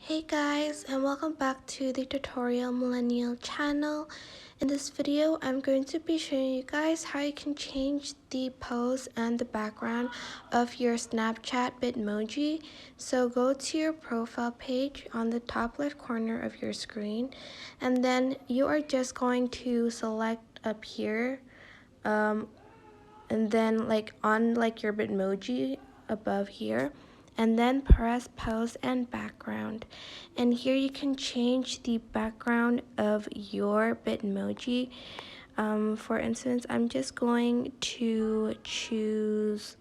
Hey guys, and welcome back to the Tutorial Millennial channel. In this video, I'm going to be showing you guys how you can change the pose and the background of your Snapchat Bitmoji. So go to your profile page on the top left corner of your screen, and then you are just going to select up here, and then on your Bitmoji above here, and then press pose and background, and here you can change the background of your Bitmoji. For instance, I'm just going to choose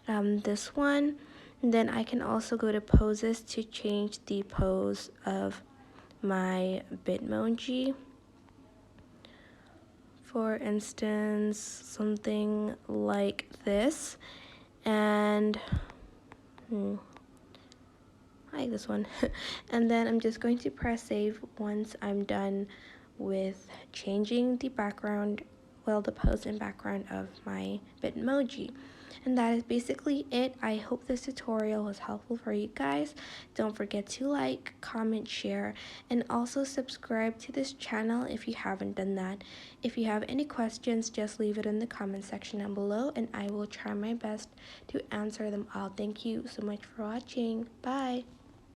this one, and then I can also go to poses to change the pose of my Bitmoji. For instance, something like this, and I like this one. And then I'm just going to press save once I'm done with changing the background, the pose and background of my Bitmoji. And that is basically it. I hope this tutorial was helpful for you guys. Don't forget to like, comment, share, and also subscribe to this channel if you haven't done that. If you have any questions, just leave it in the comment section down below, and I will try my best to answer them all. Thank you so much for watching. Bye.